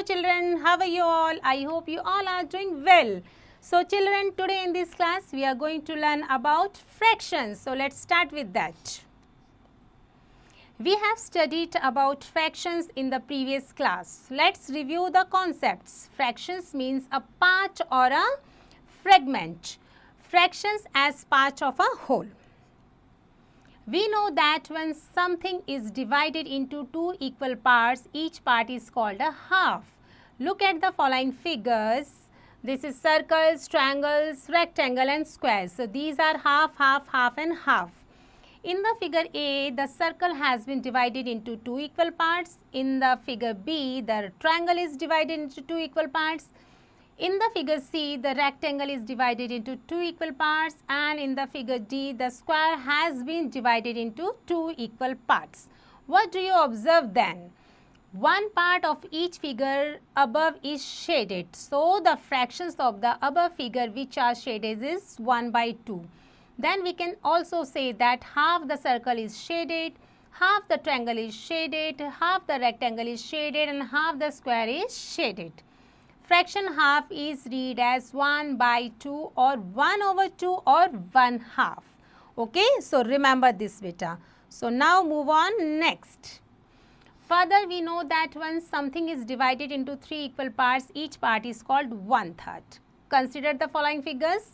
Hello children, how are you all? I hope you all are doing well. So children, today in this class we are going to learn about fractions. So let's start with that. We have studied about fractions in the previous class. Let's review the concepts. Fractions means a part or a fragment. Fractions as part of a whole. We know that when something is divided into two equal parts, each part is called a half. Look at the following figures. This is circles, triangles, rectangle and squares. So these are half, half, half and half. In the figure A, the circle has been divided into two equal parts. In the figure B, the triangle is divided into two equal parts. In the figure C, the rectangle is divided into two equal parts, and in the figure D, the square has been divided into two equal parts. What do you observe then? One part of each figure above is shaded. So, the fractions of the above figure which are shaded is 1/2. Then we can also say that half the circle is shaded, half the triangle is shaded, half the rectangle is shaded, and half the square is shaded. Fraction half is read as 1/2 or 1/2 or 1/2. Okay, so remember this beta. So now move on next. Further, we know that when something is divided into three equal parts, each part is called 1/3. Consider the following figures.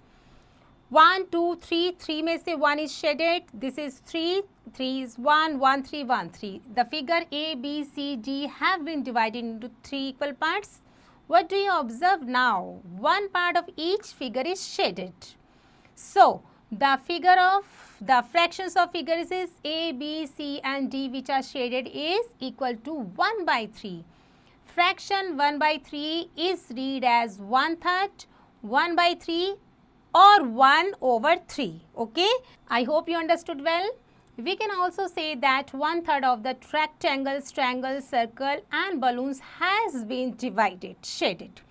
1, 2, 3, 3 में से 1 is shaded. This is 3, 3 is 1, 1, 3, 1, 3. The figure A, B, C, D have been divided into three equal parts. What do you observe now? One part of each figure is shaded. So, the fractions of figures is A, B, C and D which are shaded is equal to 1/3. Fraction 1/3 is read as 1/3, 1/3 or 1/3. Okay? I hope you understood well. We can also say that 1/3 of the rectangles, triangles, circle and balloons has been divided, shaded.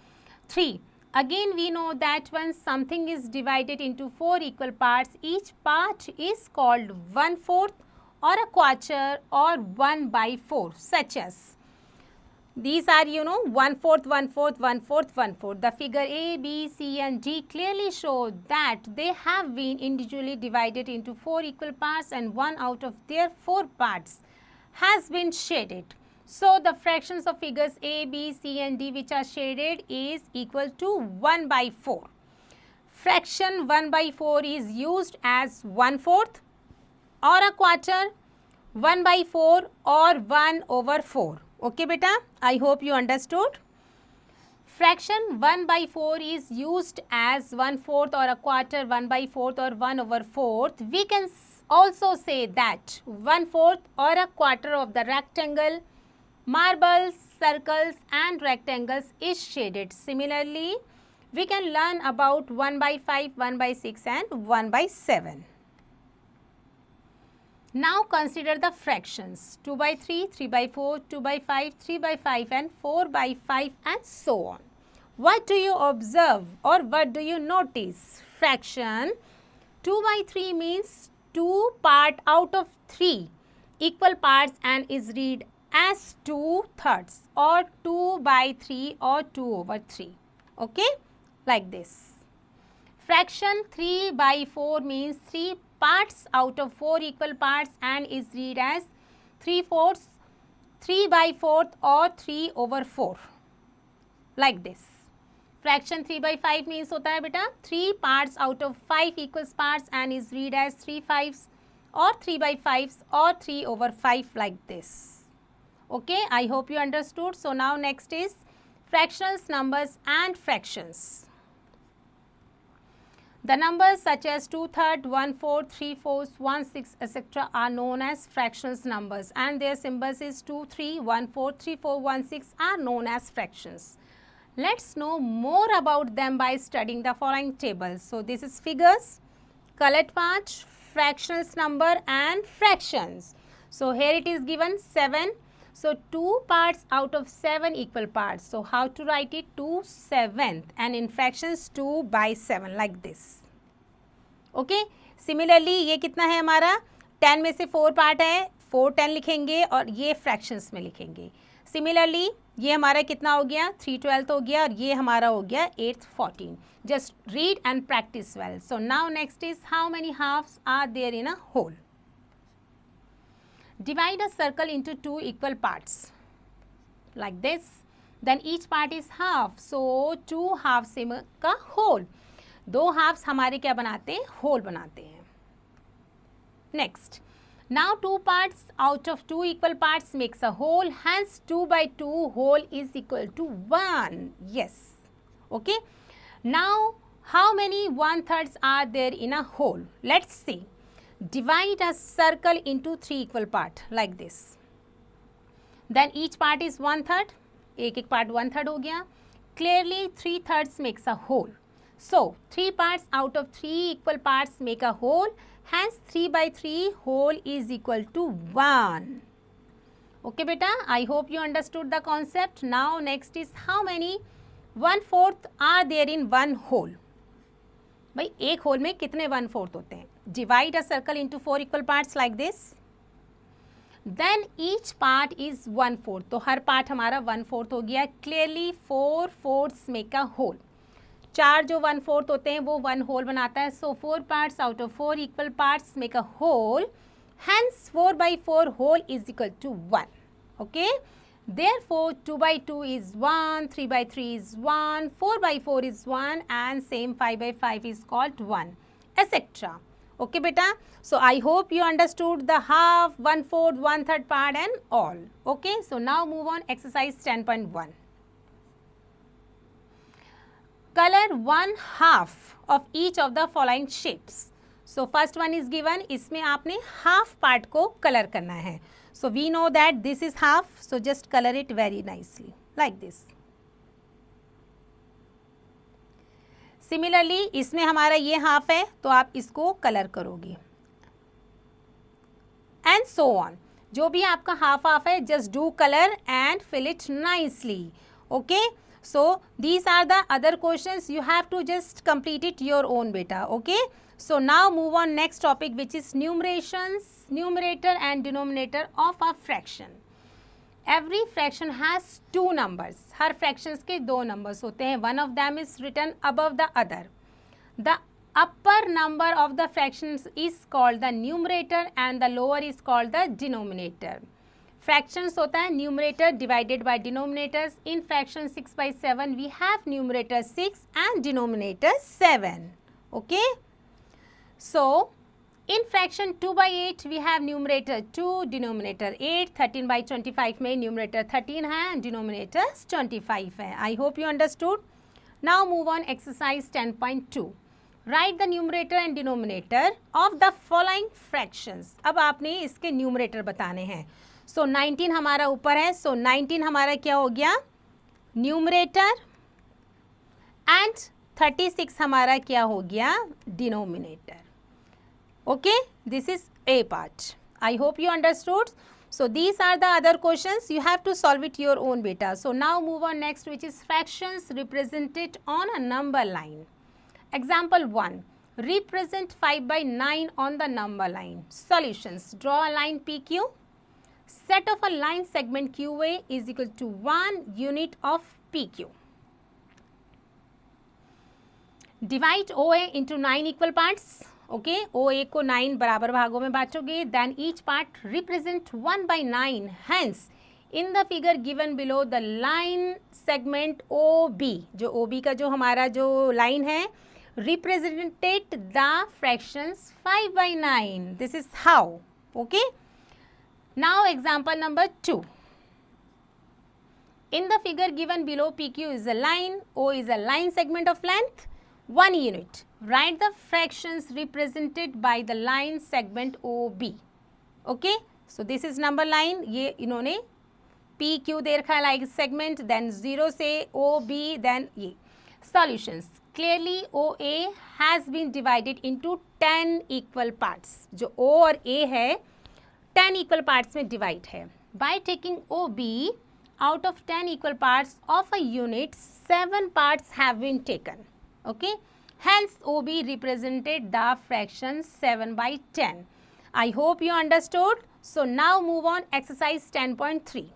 3. Again we know that when something is divided into four equal parts, each part is called 1/4 or a quarter or 1/4, such as these are 1/4, 1/4, 1/4, 1/4. The figure A, B, C and D clearly show that they have been individually divided into four equal parts and one out of their four parts has been shaded. So, the fractions of figures A, B, C and D which are shaded is equal to 1/4. Fraction 1/4 is used as 1/4 or a quarter, 1/4 or 1/4. Okay beta, I hope you understood. Fraction 1/4 is used as 1/4 or a quarter, 1/4 or 1/4. We can also say that 1/4 or a quarter of the rectangle, marbles, circles and rectangles is shaded. Similarly, we can learn about 1/5, 1/6 and 1/7. Now consider the fractions 2/3, 3/4, 2/5, 3/5 and 4/5 and so on. What do you observe or what do you notice? Fraction 2/3 means 2 part out of 3 equal parts and is read as 2/3 or 2/3 or 2/3. Okay, like this. Fraction 3/4 means 3 parts out of 4 equal parts and is read as 3/4, 3/4 or 3/4, like this. Fraction 3/5 means होता है बेटा 3 parts out of 5 equal parts and is read as 3/5 or 3/5 or 3/5, like this. Okay, I hope you understood. So now next is fractions, numbers and fractions. The numbers such as 2/3, 1/4, 3/4, 1/6 etc. are known as fractions numbers and their symbols is 2, 3, 1/4, 3, 4, 1/6 are known as fractions. Let's know more about them by studying the following tables. So this is figures, colored part, fractions number and fractions. So here it is given 7. So 2 parts out of 7 equal parts. So how to write it? 2/7 and in fractions 2/7 like this. Okay. Similarly ये कितना है हमारा 10 में से 4 part है 4 10 लिखेंगे और ये फ्रैक्शंस में लिखेंगे. सिमिलरली ये हमारा कितना हो गया 3/12 हो गया और ये हमारा हो गया 8/14. Just read and practice well. So now next is how many halves are there in a whole. Divide a circle into 2 equal parts like this. Then each part is half. So 2 halves से का whole. 2 halves हमारे क्या बनाते हैं whole बनाते हैं. Next. Now 2 parts out of 2 equal parts makes a whole. Hence 2/2 whole is equal to 1. Yes. Okay. Now how many 1/3 are there in a whole? Let's see. Divide a circle into 3 equal parts like this. Then each part is 1/3. एक part 1/3 हो गया. Clearly 3/3 makes a whole. So 3 parts out of 3 equal parts make a whole. Hence 3/3 whole is equal to 1. Okay beta, I hope you understood the concept. Now next is how many 1/4 are there in one whole. भाई एक whole में कितने 1/4 होते हैं. Divide a circle into 4 equal parts like this. Then each part is 1/4. तो हर part हमारा 1/4 हो गया. Clearly 4/4 make a whole. 4 जो 1/4 होते हैं वो 1 whole बनाता है. So 4 parts out of 4 equal parts make a whole. Hence 4/4 whole is equal to 1. Okay. Therefore 2/2 is 1, 3/3 is 1, 4/4 is 1 and same 5/5 is called 1, etc. Okay beta. So I hope you understood the half, 1/4, 1/3 part and all. Okay. So now move on exercise 10.1. Color 1/2 of each of the following shapes. So first one is given. इसमें आपने half part को color करना है. So we know that this is half. So just color it very nicely like this. Similarly इसमें हमारा ये half है तो आप इसको color करोगे. And so on. जो भी आपका half है just do color and fill it nicely. Okay. So these are the other questions. You have to just complete it your own beta. Okay. So now move on next topic which is numerations, numerator and denominator of a fraction. Every fraction has 2 numbers. Her fractions के 2 numbers होते हैं. One of them is written above the other. The upper number of the fractions is called the numerator and the lower is called the denominator. Fractions होता है numerator divided by denominators. In fraction 6/7 we have numerator 6 and denominator 7. Okay. So in fraction 2/8 we have numerator 2, denominator 8. 13/25 में numerator 13 है and denominator 25 है. I hope you understood. Now move on exercise 10.2. Write the numerator and denominator of the following fractions. अब आपने इसके numerator बताने हैं. So 19 हमारा ऊपर है. So 19 हमारा क्या हो गया न्यूमरेटर and 36 हमारा क्या हो गया denominator. Okay, this is A part. I hope you understood. So these are the other questions. You have to solve it your own beta. So now move on next which is fractions represented on a number line. Example 1. Represent 5/9 on the number line. Solutions. Draw a line PQ. Set of a line segment QA is equal to 1 unit of PQ. Divide OA into 9 equal parts. Okay, OA को 9 बराबर भागों में बांटोगे. Then each part represent 1/9. Hence, in the figure given below the line segment OB, जो OB का जो हमारा जो line है, represented the fractions 5/9. This is how. Okay. Now example number 2. In the figure given below PQ is a line, O is a line segment of length 1 unit. Write the fractions represented by the line segment OB. Okay. So this is number line. ये इन्होंने PQ दे रखा है like segment, then 0 से OB, then ये. Solutions. Clearly OA has been divided into 10 equal parts. जो O और A है 10 equal parts में divide है. By taking OB out of 10 equal parts of a unit, 7 parts have been taken. Okay. Hence OB represented the fraction 7/10. I hope you understood. So now move on exercise 10.3.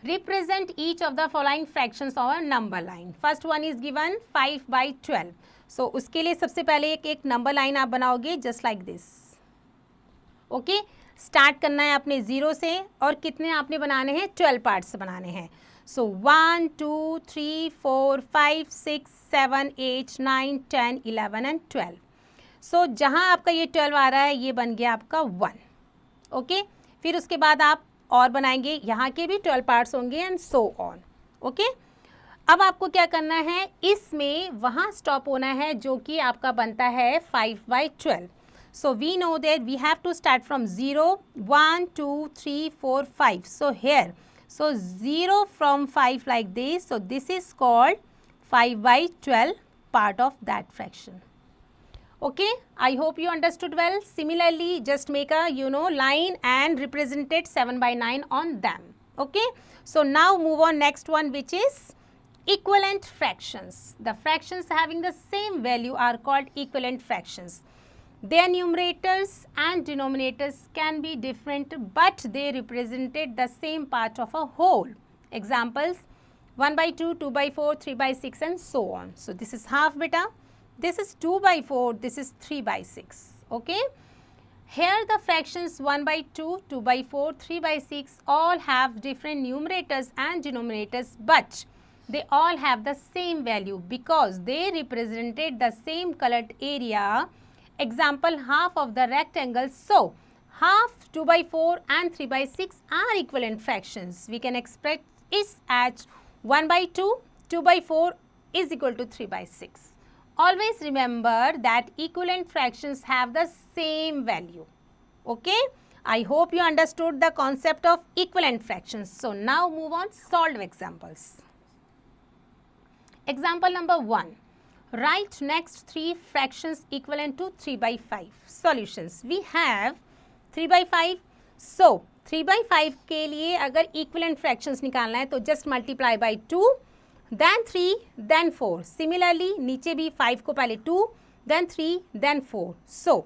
Represent each of the following fractions on a number line. First one is given 5/12. So उसके लिए सबसे पहले एक number line आप बनाओगे just like this. Okay, start करना है अपने 0 से और कितने आपने बनाने हैं, 12 पार्ट्स बनाने हैं. सो 1 2 3 4 5 6 7 8 9 10 11 एंड 12. सो जहाँ आपका ये 12 आ रहा है ये बन गया आपका 1. ओके, फिर उसके बाद आप और बनाएंगे, यहाँ के भी 12 पार्ट्स होंगे एंड सो ऑन. ओके, अब आपको क्या करना है, इसमें वहाँ स्टॉप होना है जो कि आपका बनता है 5/12. So we know that we have to start from 0, 1, 2, 3, 4, 5. So here, so 0 from 5 like this. So this is called 5/12 part of that fraction. Okay, I hope you understood well. Similarly, just make a line and represent it 7/9 on them. Okay, so now move on next one, which is equivalent fractions. The fractions having the same value are called equivalent fractions. Their numerators and denominators can be different, but they represented the same part of a whole. Examples: 1/2, 2/4, 3/6 and so on. So this is half beta, this is 2/4, this is 3/6. Okay, here the fractions 1/2, 2/4, 3/6 all have different numerators and denominators, but they all have the same value because they represented the same colored area. Example, half of the rectangle. So half, 2/4 and 3/6 are equivalent fractions. We can express it as 1/2, 2/4 is equal to 3/6. Always remember that equivalent fractions have the same value. Okay, I hope you understood the concept of equivalent fractions. So now move on, solve examples. Example number 1. Write next 3 fractions equivalent to 3/5. Solutions. We have 3/5. So 3/5 के लिए अगर equivalent fractions निकालना है तो just multiply by 2, then 3, then 4. Similarly, नीचे भी 5 को पहले 2, then 3, then 4. So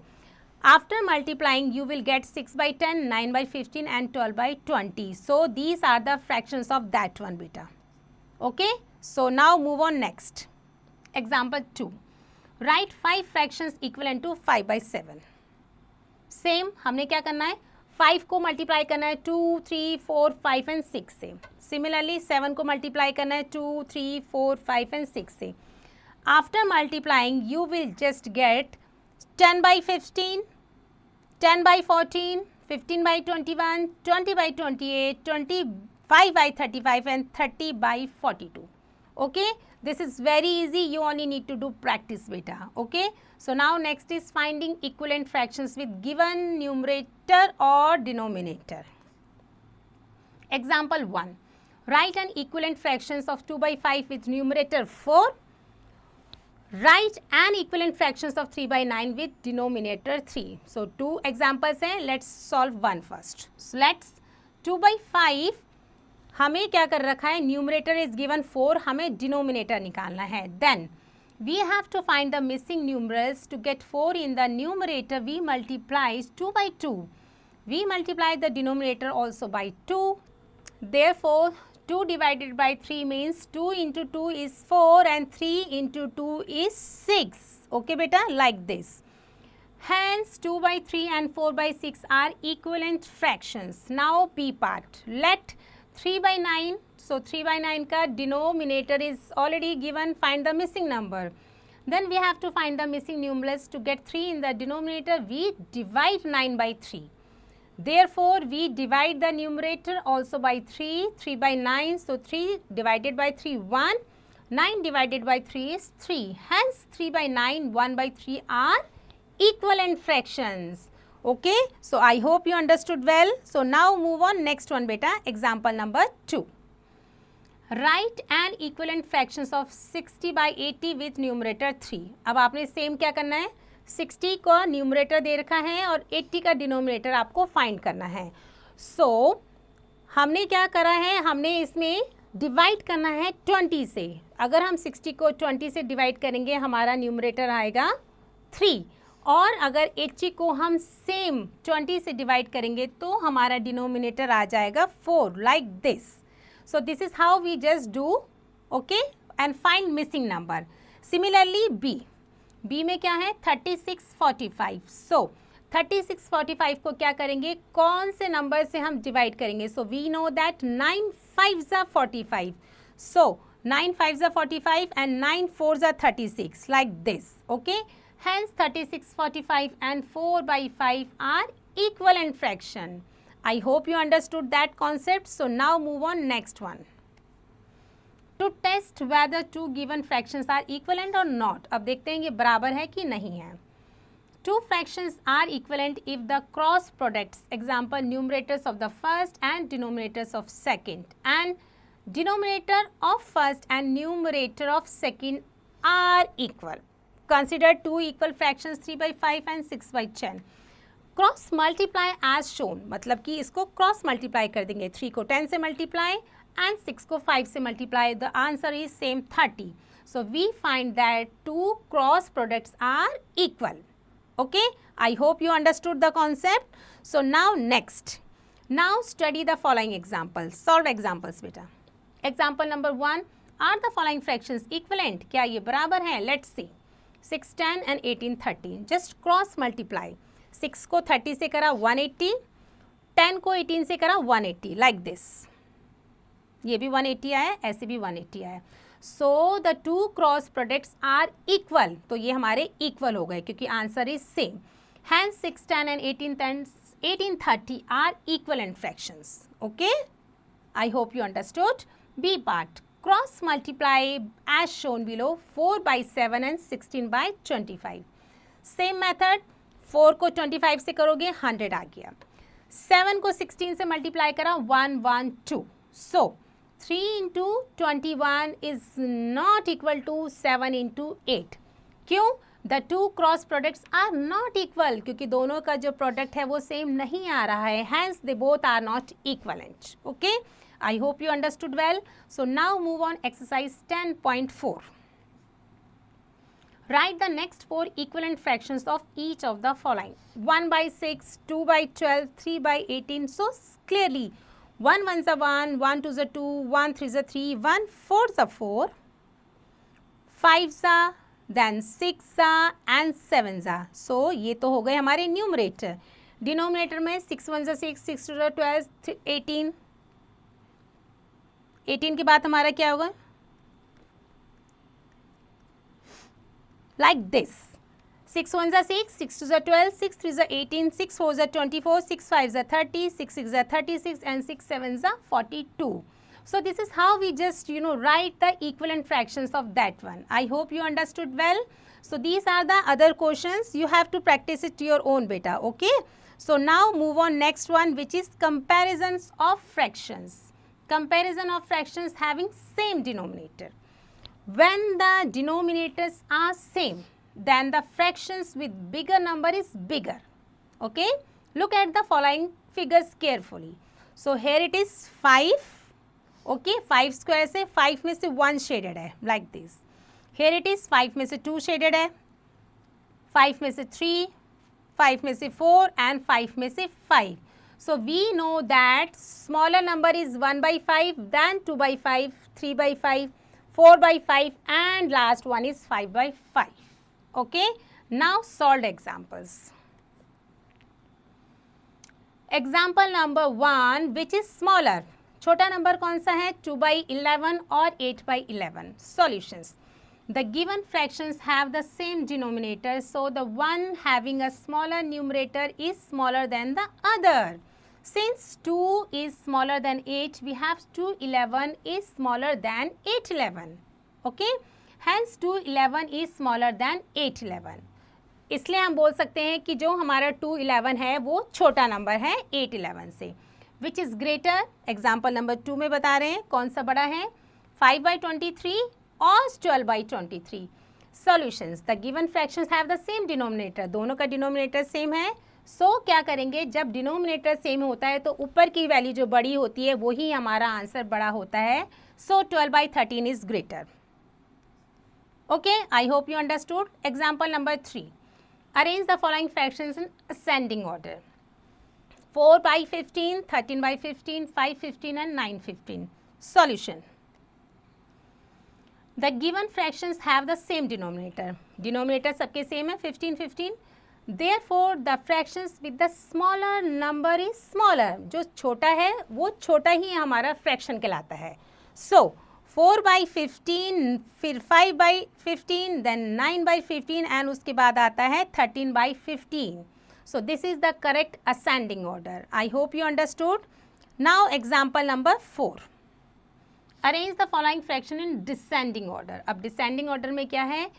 after multiplying you will get 6/10, 9/15 and 12/20. So these are the fractions of that one beta. Okay, so now move on next. Example 2. Write 5 fractions equivalent to 5/7. Same, हमने क्या करना है, 5 को multiply करना है 2, 3, 4, 5 and 6 से. Similarly 7 को multiply करना है 2, 3, 4, 5 एंड 6 से. After multiplying you will just get 10/15, 10/14, 15/21, 20/28, 25/35 and 30/42. Okay, this is very easy, you only need to do practice beta. Okay, so now next is finding equivalent fractions with given numerator or denominator. Example 1. Write an equivalent fractions of 2/5 with numerator 4. Write an equivalent fractions of 3/9 with denominator 3. So 2 examples हैं, let's solve one first. So let's 2/5 हमें क्या कर रखा है, numerator is given 4, हमें denominator निकालना है. Then we have to find the missing numerals. To get 4 in the numerator we multiplies 2/2. We multiply the denominator also by 2. Therefore 2 divided by 3 means 2 into 2 is 4 and 3 into 2 is 6. Okay beta, like this. Hence 2/3 and 4/6 are equivalent fractions. Now B part. Let 3/9, so 3/9 का denominator is already given, find the missing number. Then we have to find the missing numerals. To get 3 in the denominator we divide 9 by 3. Therefore we divide the numerator also by 3, 3/9, so 3 divided by 3, 1, 9 divided by 3 is 3. Hence 3/9, 1/3 are equivalent fractions. Okay, so I hope you understood well. So now move on next one beta, example number 2. Write an equivalent fractions of 60/80 with numerator 3. अब आपने same क्या करना है, 60 को numerator दे रखा है और 80 का डिनोमिनेटर आपको फाइंड करना है. सो हमने क्या करा है, हमने इसमें डिवाइड करना है 20 से. अगर हम 60 को 20 से डिवाइड करेंगे हमारा न्यूमरेटर आएगा 3, और अगर 80 को हम सेम 20 से डिवाइड करेंगे तो हमारा डिनोमिनेटर आ जाएगा 4, like this. So this is how we just do, okay, and find missing number. Similarly B में क्या है 3645. So 3645 को क्या करेंगे, कौन से नंबर से हम डिवाइड करेंगे. So we know that 9 5s are 45. So 9 5s are 45 and 9 4s are 36, like this. Okay, hence 3645 and 4 by 5 are equivalent fraction. I hope you understood that concept. So now move on next one. To test whether two given fractions are equivalent or not. अब देखते हैं ये बराबर है कि नहीं है. Two fractions are equivalent if the cross products, example numerators of the first and denominators of second, and denominator of first and numerator of second are equal. Consider two equal fractions 3 by 5 and 6 by 10. Cross multiply as shown, मतलब कि इसको cross multiply कर देंगे. 3 को 10 से multiply and 6 को 5 से multiply. The answer is same 30. So we find that two cross products are equal. Okay, I hope you understood the concept. So now next, now study the following examples. Solve examples बेटा. Example number 1, are the following fractions equivalent. क्या ये बराबर है? Let's see. 6 10 and 18 30. Just cross multiply. 6 को 30 से करा 180, 10 को 18 से करा 180, लाइक दिस. ये भी 180 आया, ऐसे भी 180 आया. So the two cross products are equal. तो ये हमारे इक्वल हो गए क्योंकि answer is same. Hence 6 10 and 18 30 are equivalent fractions. Okay, I hope you understood. B part, cross multiply as shown below 4 by 7 and 16 by 25. Same method. 4 को 25 से करोगे 100 आ गया. 7 को 16 से मल्टीप्लाई करा 112. So 3 into 21 is not equal to 7 into 8. क्यों? The two cross products are not equal, क्योंकि दोनों का जो प्रोडक्ट है वो सेम नहीं आ रहा है. Hence they both are not equivalent. Okay, I hope you understood well. So now move on exercise 10.4. Write the next 4 equivalent fractions of each of the following. 1 by 6, 2 by 12, 3 by 18. So clearly 1 1s are 1, 1 2s are 2, 1 3s are 3, 1 4s are 4, 5s are, then 6s are and 7s are. So ये तो हो गए हमारे numerator. Denominator में 6 1s are 6, 6 2s are 12, 18. 18 के बाद हमारा क्या होगा? Like this. 6 1s are 6, 6 2s are 12, 6 3s are 18, 6 4s are 24, 6 5s are 30, 6 6s are 36 and 6 7s are 42. So this is how we just write the equivalent fractions of that one. I hope you understood well. So these are the other questions. You have to practice it to your own beta. Okay. So now move on next one, which is comparisons of fractions. Comparison of fractions having same denominator. When the denominators are same, then the fractions with bigger number is bigger. Okay, look at the following figures carefully. So here it is 5. Okay, 5 square से 5 में से 1 shaded है, like this. Here it is 5 में से 2 shaded है, 5 में से 3, 5 में से 4 and 5 में से 5. So we know that smaller number is 1 by 5, then 2 by 5, 3 by 5, 4 by 5 and last one is 5 by 5. Okay, now solved examples. Example number 1, which is smaller. छोटा नंबर कौन सा है? 2 by 11 और 8 by 11. Solutions. The given fractions have the same denominator, so the one having a smaller numerator is smaller than the other. Since 2 is smaller than 8, we have 211 is smaller than 811. Okay? Hence 211 is smaller than 811. इसलिए हम बोल सकते हैं कि जो हमारा 211 है वो छोटा नंबर है 811 से. Which is greater? Example number 2 में बता रहे हैं कौन सा बड़ा है, 5 by 23 और 12 by 23. Solutions. The given fractions have the same denominator. दोनों का डिनोमिनेटर सेम है. क्या करेंगे, जब डिनोमिनेटर सेम होता है तो ऊपर की वैल्यू जो बड़ी होती है वही हमारा आंसर बड़ा होता है. 12 by 13 is greater. Okay, I hope you understood. Example number 3. Arrange the following fractions in ascending order. 4 by 15, 13 by 15, 5 15 and 9 15. Solution. The given fractions have the same denominator. Denominator सबके same है 15 15. Therefore the fractions with the smaller number is smaller. जो छोटा है वो छोटा ही हमारा fraction कहलाता है. So 4/15, फिर 5/15, then 9/15 and उसके बाद आता है 13/15. So this is the correct ascending order. I hope you understood. Now example number 4. Arrange the following fraction in descending order. अब descending order में क्या है,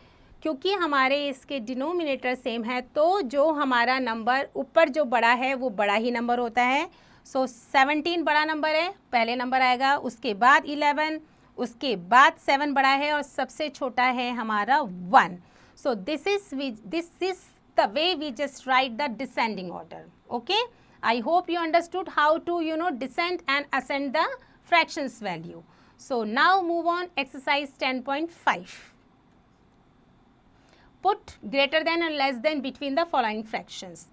क्योंकि हमारे इसके डिनोमिनेटर सेम है तो जो हमारा नंबर ऊपर जो बड़ा है वो बड़ा ही नंबर होता है. सो 17 बड़ा नंबर है, पहले नंबर आएगा, उसके बाद 11, उसके बाद 7 बड़ा है और सबसे छोटा है हमारा 1. So this is the way we just write the descending order. Okay, I hope you understood how to descend and ascend the fractions value. So now move on, exercise 10.5. Put greater than and less than between the following fractions.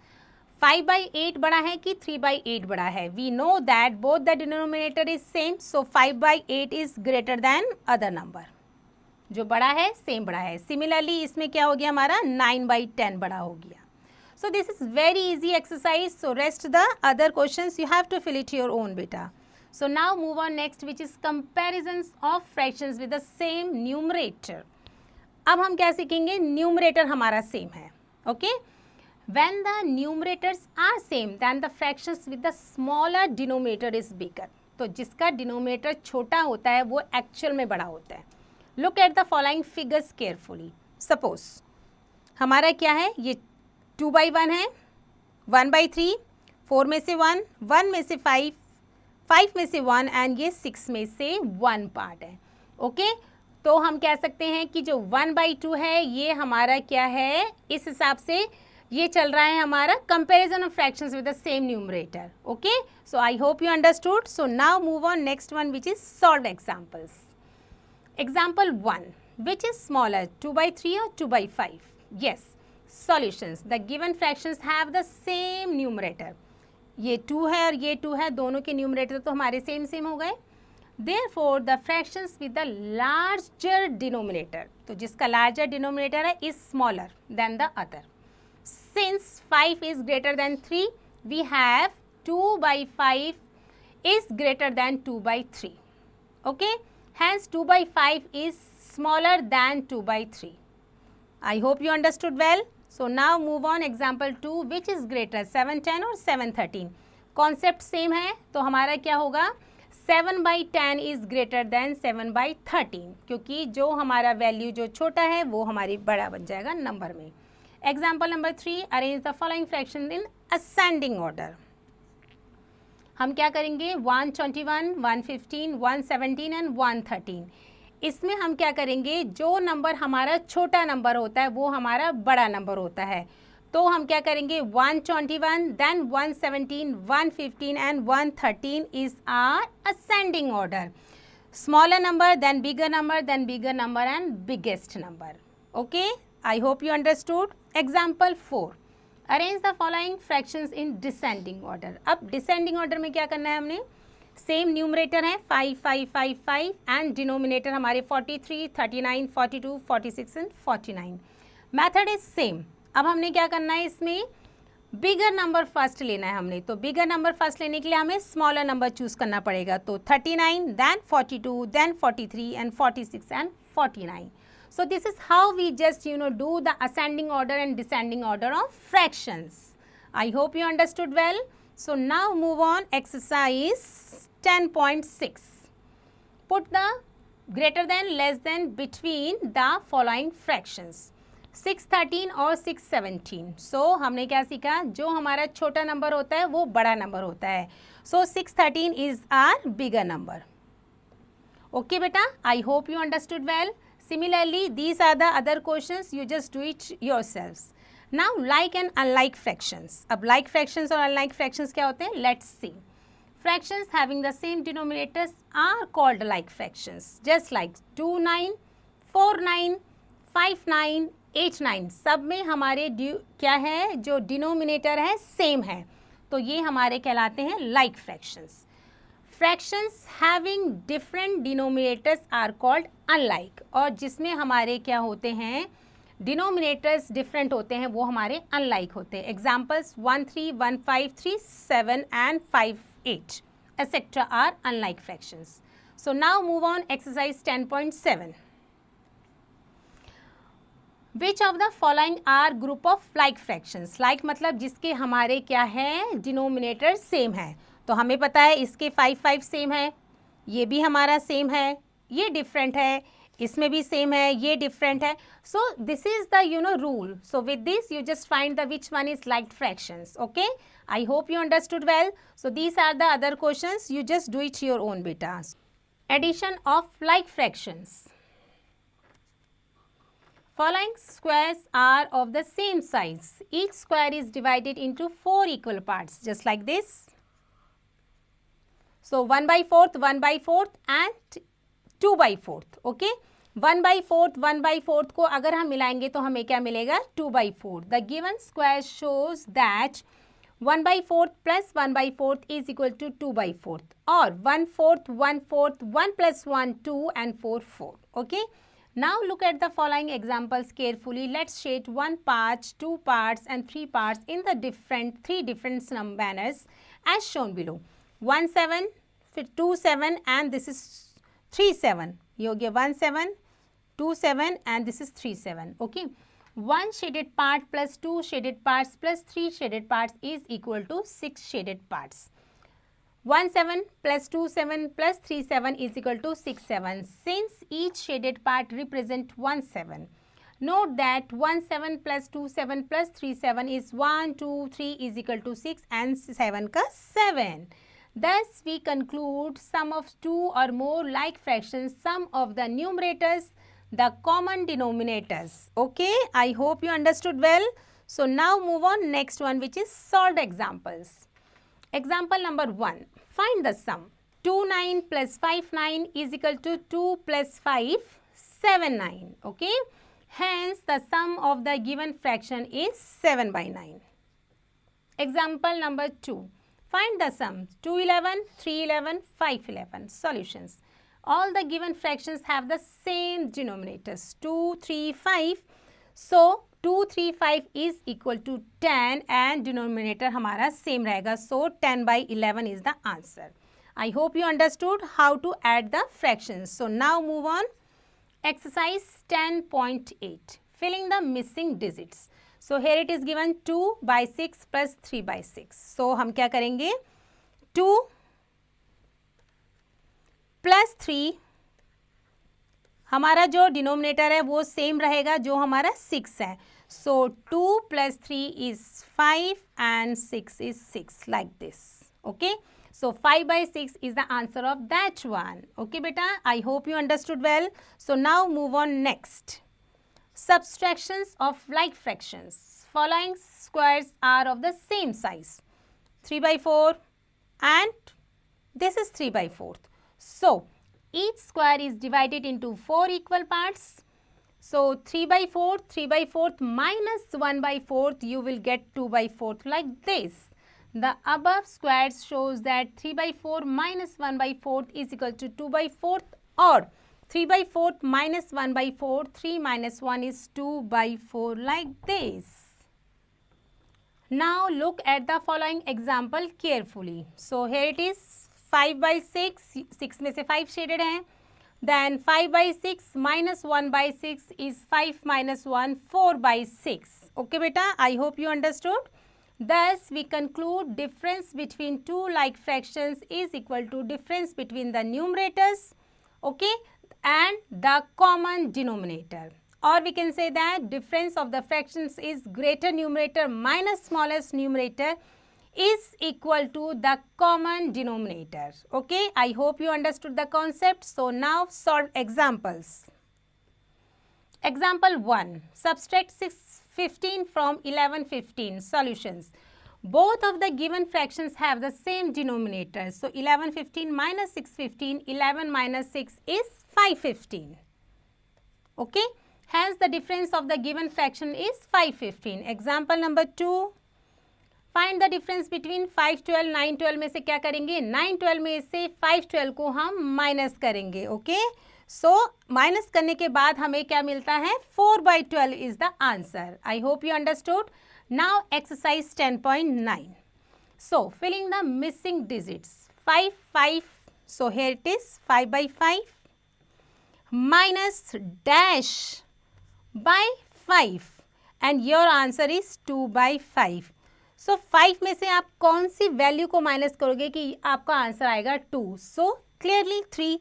5/8 बड़ा है कि 3/8 बड़ा है? We know that both the denominator is same, so 5/8 is greater than other number. जो बड़ा है same बड़ा है. Similarly इसमें क्या हो गया हमारा 9/10 बड़ा हो गया. So this is very easy exercise. So rest the other questions you have to fill it your own beta. So now move on next, which is comparisons of fractions with the same numerator. अब हम क्या सीखेंगे, numerator हमारा same है. Okay, when the numerators are same then the fractions with the smaller denominator is bigger. तो जिसका denominator छोटा होता है वो एक्चुअल में बड़ा होता है. Look at the following figures carefully. Suppose हमारा क्या है, ये 2/1 है, 1/3, 4 में से 1, 1 में से 5, 5 में से 1 एंड ये 6 में से 1 पार्ट है. ओके, तो हम कह सकते हैं कि जो 1/2 है ये हमारा क्या है, इस हिसाब से ये चल रहा है हमारा comparison of fractions with the same numerator. Okay, so I hope you understood. So now move on next one which is solve examples. Example 1, which is smaller, 2/3 और 2/5? Yes. Solutions. The given fractions have the same numerator. ये 2 है और ये 2 है, दोनों के numerator तो हमारे सेम हो गए. Therefore the fractions with the larger denominator, तो जिसका larger denominator है is smaller than the other. Since 5 is greater than 3, we have 2/5 is greater than 2/3. Okay, hence 2/5 is smaller than 2/3. I hope you understood well. So now move on example 2, which is greater, 7/10 और 7/13? Concept same है, तो हमारा क्या होगा, 7/10 is greater than 7/13, क्योंकि जो हमारा value जो छोटा है वो हमारी बड़ा बन जाएगा नंबर में. Example number 3, arrange the following fraction in ascending order. हम क्या करेंगे, 121, 115, 117 एंड 113. इसमें हम क्या करेंगे, जो नंबर हमारा छोटा नंबर होता है वो हमारा बड़ा नंबर होता है. तो हम क्या करेंगे, 121, then 117, 115 and 113 is our ascending order. Smaller number, then bigger number, then bigger number and biggest number. Okay, I hope you understood. Example 4, arrange the following fractions in descending order. अब descending order में क्या करना है हमने, same numerator है 5 5 5 5 and denominator हमारे 43, 39, 42, 46 and 49. Method is same. अब हमने क्या करना है, इसमें बिगर नंबर फर्स्ट लेना है हमने. तो बिगर नंबर फर्स्ट लेने के लिए हमें स्मॉलर नंबर चूज करना पड़ेगा. तो 39, then 42, then 43 and 46 and 49. So this is how we just do the ascending order and descending order of fractions. I hope you understood well. So now move on, exercise 10.6. Put the greater than, less than between the following fractions. 613 और 617. So हमने क्या सीखा, जो हमारा छोटा number होता है वो बड़ा नंबर होता है. So 613 is our bigger number. Okay बेटा, I hope you understood well. Similarly, these are the other questions, you just do it yourselves. Now like and unlike fractions. अब like fractions और unlike fractions क्या होते हैं, let's see. Fractions having the same denominators are called like fractions. Just like 29, 49, 59, 89, सब में हमारे क्या है, जो डिनोमिनेटर है सेम है, तो ये हमारे कहलाते हैं like fractions. Fractions having different denominators are called unlike, और जिसमें हमारे क्या होते हैं, डिनोमिनेटर्स डिफरेंट होते हैं, वो हमारे अनलाइक होते हैं. Examples 1 3 1 5 3 7 and 5 8 etc. are unlike fractions. So now move on, exercise 10.7. Which of the following are group of like fractions? Like मतलब जिसके हमारे क्या है, डिनोमिनेटर सेम है. तो हमें पता है इसके 5 5 सेम है, ये भी हमारा सेम है, ये डिफरेंट है, इसमें भी सेम है, ये डिफरेंट है. सो this is the rule. So with this you just find the which one is like fractions. Okay, I hope you understood well. So these are the other questions, you just do it your own beta. Addition of like fractions. Following squares are of the same size. Each square is divided into 4 equal parts, just like this. So 1 by 4th, 1 by 4th and 2 by 4th. Okay, 1 by 4th, 1 by 4th को अगर हम मिलाएंगे तो हमें क्या मिलेगा, 2 by 4th. The given square shows that 1 by 4th plus 1 by 4th is equal to 2 by 4th, or 1/4, 1/4, 1 plus 1, 2 and 4, 4. Okay. Now look at the following examples carefully. Let's shade 1 part, 2 parts and 3 parts in the three different manners as shown below. 1 7, 2 7 and this is 3 7. ये हो गया 1 7, 2 7 and this is 3 7. Okay. 1 shaded part plus 2 shaded parts plus 3 shaded parts is equal to 6 shaded parts. 1 7 plus 2 7 plus 3 7 is equal to 6 7. Since each shaded part represent 1 7, note that 1 7 plus 2 7 plus 3 7 is 1 2 3 is equal to 6 and 7 ka 7. Thus we conclude sum of two or more like fractions, sum of the numerators, the common denominators. Okay, I hope you understood well. So now move on next one, which is solved examples. Example number 1. Find the sum. 2 9 plus 5 9 is equal to 2 plus 5 7 9. Okay. Hence the sum of the given fraction is 7 by 9. Example number 2. Find the sum. 2 11, 3 11, 5 11. Solutions. All the given fractions have the same denominators. 2 3 5. So 2 3 5 is equal to 10 and denominator हमारा same रहेगा. So 10 by 11 is the answer. I hope you understood how to add the fractions. So now move on. Exercise 10.8. Filling the missing digits. So here it is given 2 by 6 plus 3 by 6. So हम क्या करेंगे, 2 plus 3, हमारा जो denominator है वो same रहेगा जो हमारा 6 है. So 2 plus 3 is 5 and 6 is 6, like this. Okay. So 5 by 6 is the answer of that one. Okay beta, I hope you understood well. So now move on next. Subtractions of like fractions. Following squares are of the same size. 3 by 4 and this is 3 by 4. So each square is divided into 4 equal parts. So 3 by 4, 3 by 4th minus 1 by 4th, you will get 2 by 4th like this. The above squares shows that 3 by 4 minus 1 by 4th is equal to 2 by 4th, or 3 by 4th minus 1 by 4, 3 minus 1 is 2 by 4 like this. Now look at the following example carefully. So here it is 5 by 6, 6 में से 5 shaded हैं. Then 5 by 6 minus 1 by 6 is 5 minus 1, 4 by 6. Okay beta, I hope you understood. Thus we conclude difference between two like fractions is equal to difference between the numerators, okay, and the common denominator. Or we can say that difference of the fractions is greater numerator minus smallest numerator is equal to the common denominator. Okay, I hope you understood the concept. So now solve examples. Example 1. Subtract 615 from 1115. Solutions. Both of the given fractions have the same denominator. So 1115 minus 615, 11 minus 6 is 515. Okay, hence the difference of the given fraction is 515. Example number 2. Find the difference between 5 12 9 12 में से क्या करेंगे, 9 12 में से 5 12 को हम minus करेंगे. Okay, so minus करने के बाद हमें क्या मिलता है, 4/12 is the answer. I hope you understood. Now exercise 10.9. So filling the missing digits. 5 5, so here it is 5/5 minus dash by 5 and your answer is 2/5. So 5 में से आप कौन सी वैल्यू को माइनस करोगे कि आपका आंसर आएगा 2. So clearly 3.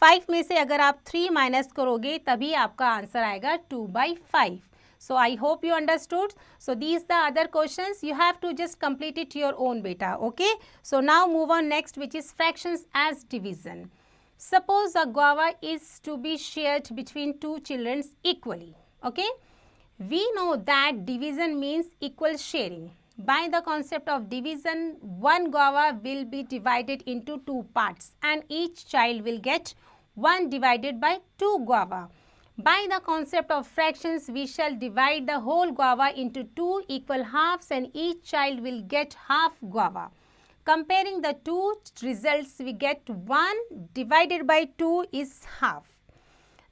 5 में से अगर आप 3 माइनस करोगे तभी आपका आंसर आएगा 2/5. So I hope you understood. So these the other questions. You have to just complete it your own beta. Okay. So now move on next, which is fractions as division. Suppose a guava is to be shared between two children equally. Okay. We know that division means equal sharing. By the concept of division, one guava will be divided into two parts and each child will get 1 divided by 2 guava. By the concept of fractions, we shall divide the whole guava into 2 equal halves and each child will get half guava. Comparing the two results, we get 1 divided by 2 is half.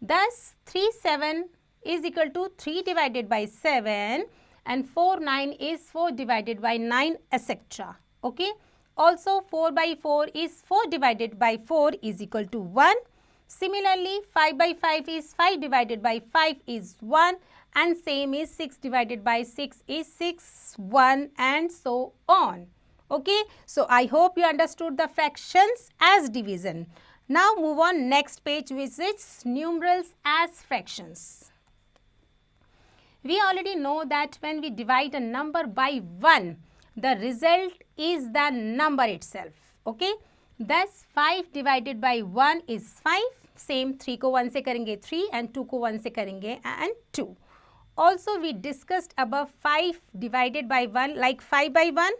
Thus, 3 7 is equal to 3 divided by 7 and 4 9 is 4 divided by 9, etc. Okay. Also, 4/4 is 4 divided by 4 is equal to 1. Similarly, 5/5 is 5 divided by 5 is 1 and same is 6 divided by 6 is 6, 1 and so on. Okay. So, I hope you understood the fractions as division. Now, move on next page, which is numerals as fractions. We already know that when we divide a number by 1, the result is the number itself. Okay. Thus, 5 divided by 1 is 5. Same 3 को 1 से करेंगे 3 and 2 को 1 से करेंगे and 2. Also, we discussed above 5 divided by 1 like 5/1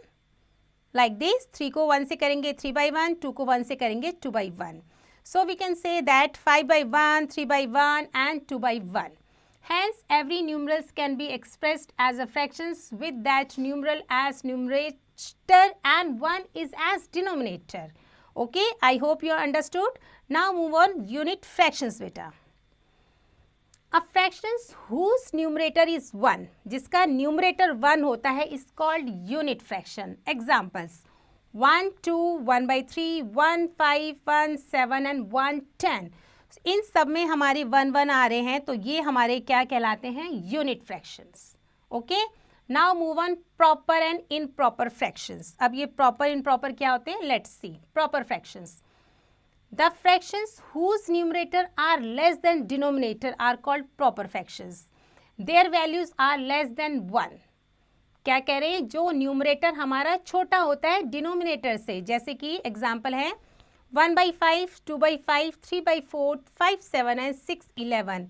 like this. 3 को 1 से करेंगे 3/1, 2 को 1 से करेंगे 2/1. So, we can say that 5/1, 3/1 and 2/1. Hence, every numerals can be expressed as a fractions with that numeral as numerator and 1 is as denominator. Okay, I hope you understood. Now move on unit fractions beta. A fractions whose numerator is 1, जिसका numerator 1 होता है, is called unit fraction. Examples 1 2, 1/3, 1 5, 1 7 and 1 10. इन सब में हमारे 1 1 आ रहे हैं, तो ये हमारे क्या कहलाते हैं, unit fractions. Okay. Now move on proper and improper fractions. अब ये proper improper क्या होते हैं, let's see. Proper fractions. The fractions whose numerator are less than denominator are called proper fractions. Their values are less than 1. क्या कह रहे हैं, जो न्यूमरेटर हमारा छोटा होता है डिनोमिनेटर से, जैसे कि एग्जाम्पल है 1/5, 2/5, 3/4, 5 7 and 6 11.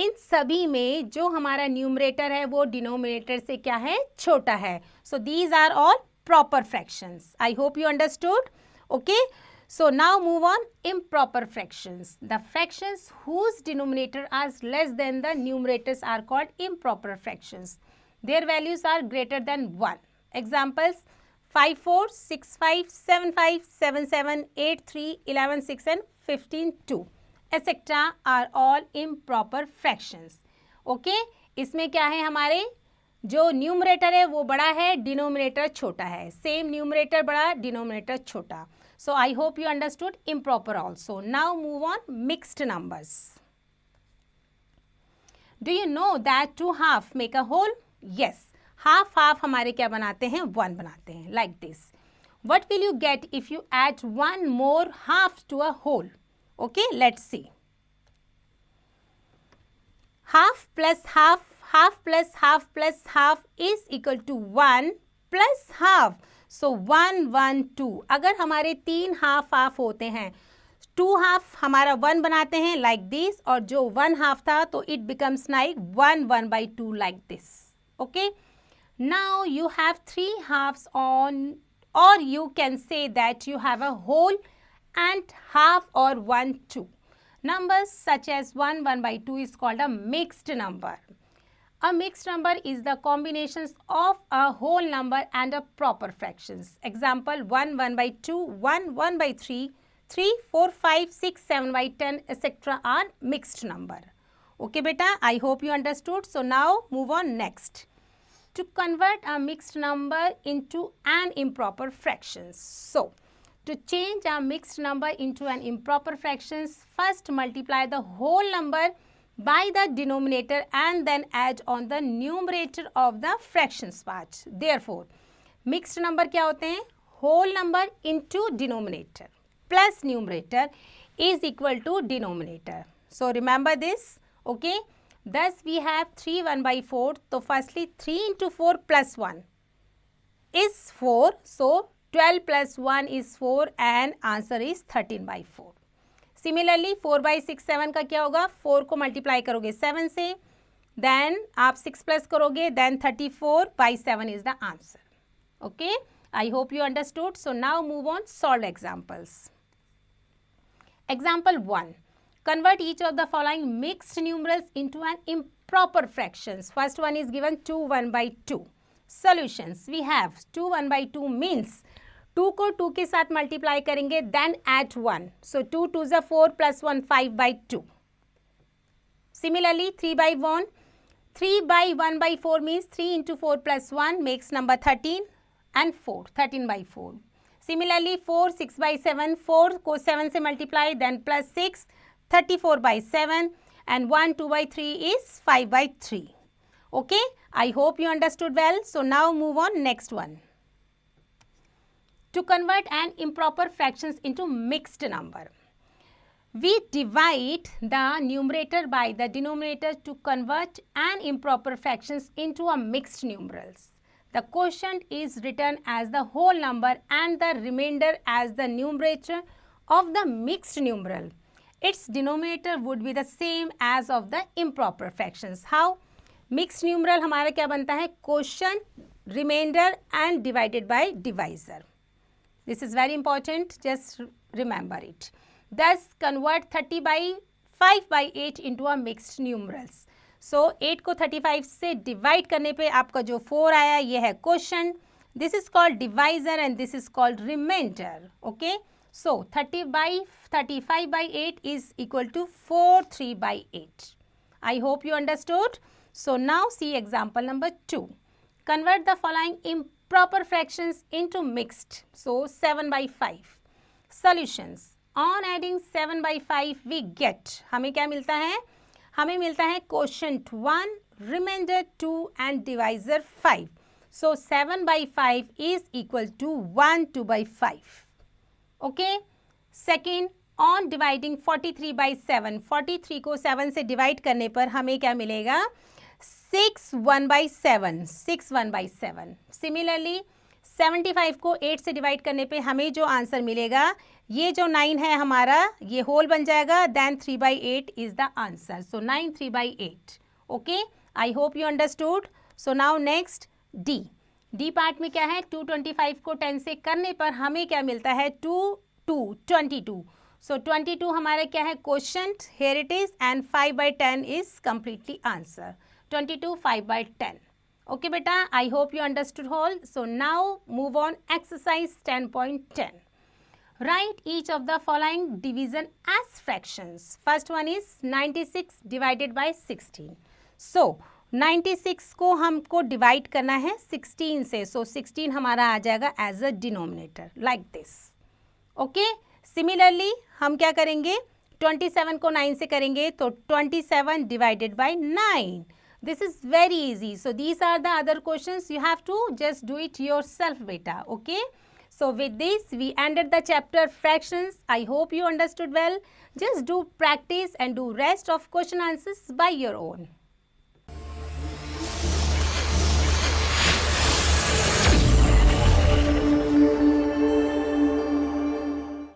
इन सभी में जो हमारा न्यूमरेटर है वो डिनोमिनेटर से क्या है, छोटा है. So these are all proper fractions. I hope you understood. Okay. So now move on improper fractions. The fractions whose denominator is less than the numerators are called improper fractions. Their values are greater than 1. Examples 5 4, 6 5, 7 5, 7 7, 8 3, 11 6 and 15 2, etc. are all improper fractions. Okay? इसमें क्या है, हमारे जो numerator है वो बड़ा है, denominator छोटा है. सेम न्यूमरेटर बड़ा, डिनोमिनेटर छोटा. So I hope you understood improper also. Now move on mixed numbers. Do you know that 2 half make a whole? Yes. Half half हमारे क्या बनाते हैं, 1 बनाते हैं, like this. What will you get if you add 1 more half to a whole? Okay, let's see. Half plus half, half plus half plus half is equal to 1 plus half. सो 1 1 2. अगर हमारे 3 half half होते हैं, 2 half हमारा 1 बनाते हैं like this, और जो 1 half था तो it becomes like 1 1/2 like this. Okay. Now you have 3 halves on, और you can say that you have a whole and half और 1 2. Numbers such as 1 1/2 is called a mixed number. A mixed number is the combinations of a whole number and a proper fractions. Example 1, 1 by 2, 1, 1 by 3, 3, 4, 5, 6, 7 by 10, etc. are mixed number. Okay beta, I hope you understood. So now move on next. To convert a mixed number into an improper fractions. So to change a mixed number into an improper fractions, first multiply the whole number by the denominator and then add on the numerator of the fractions part. Therefore, mixed number क्या होते हैं? Whole number into denominator plus numerator is equal to denominator. So remember this, okay? Thus we have 3 1 by 4. So firstly 3 into 4 plus 1 is 4. So 12 plus 1 is 4 and answer is 13 by 4. Similarly 4 by 6 7 का क्या होगा? 4 को multiply करोगे 7 से, then आप 6 plus करोगे, then 34 by 7 is the answer. Okay, I hope you understood. So now move on solve examples. Example 1. Convert each of the following mixed numerals into an improper fractions. First one is given 2 1 by 2. Solutions. We have 2 1 by 2 means 2 को 2 के साथ multiply करेंगे, then eight 1. सो 2 2 ज़ा 4 plus 1 5 by 2. Similarly 3 by 1, 3 by 1 by 4 means 3 into 4 plus 1 makes number 13 and 4 13 by 4. Similarly 4 6 by 7, 4 को 7 से multiply then plus 6 34 by 7 and 1 2 by 3 is 5 by 3. Okay, I hope you understood well. So now move on next one. To convert an improper fractions into mixed number, we divide the numerator by the denominator to convert an improper fractions into a mixed numerals. The quotient is written as the whole number and the remainder as the numerator of the mixed numeral. Its denominator would be the same as of the improper fractions. How? Mixed numeral हमारा क्या बनता है? Quotient, remainder and divided by divisor. This is very important, just remember it. Thus convert 30 by 5 by 8 into a mixed numerals. So 8 को 35 से divide करने पे आपका जो 4 आया ये है quotient. This is called divisor and this is called remainder. Okay. So 30 by 35 by 8 is equal to 4 3 by 8. I hope you understood. So now see example number 2. Convert the following improper fractions into mixed. So 7 by 5. Solutions. On adding 7 by 5 we get, हमें क्या मिलता है? हमें मिलता है quotient 1, remainder 2 and divisor 5. So 7 by 5 is equal to 1 2 by 5. Okay. Second, on dividing 43 by 7. 43 को 7 से divide करने पर हमें क्या मिलेगा? 6 1 by 7. 6 1 by 7. Similarly 75 को 8 से डिवाइड करने पे हमें जो आंसर मिलेगा, ये जो 9 है हमारा ये होल बन जाएगा, then 3 by 8 is the answer. So 9 3 by 8. Okay, I hope you understood. So now next D. D part में क्या है? 225 को 10 से करने पर हमें क्या मिलता है? 2 2 22. सो 22 हमारा क्या है? Quotient. Here it is and 5 by 10 is completely answer. 22 5 by 10. Okay beta, I hope you understood all. So now move on exercise 10.10. Write each of the following division as fractions. First one is 96 divided by 16. So 96 को हमको divide करना है 16 से. So 16 हमारा आ जाएगा as a denominator like this. Okay. Similarly हम क्या करेंगे? 27 को 9 से करेंगे तो 27 divided by 9. This is very easy. So these are the other questions. You have to just do it yourself beta. Okay. So with this we ended the chapter fractions. I hope you understood well. Just do practice and do rest of question answers by your own.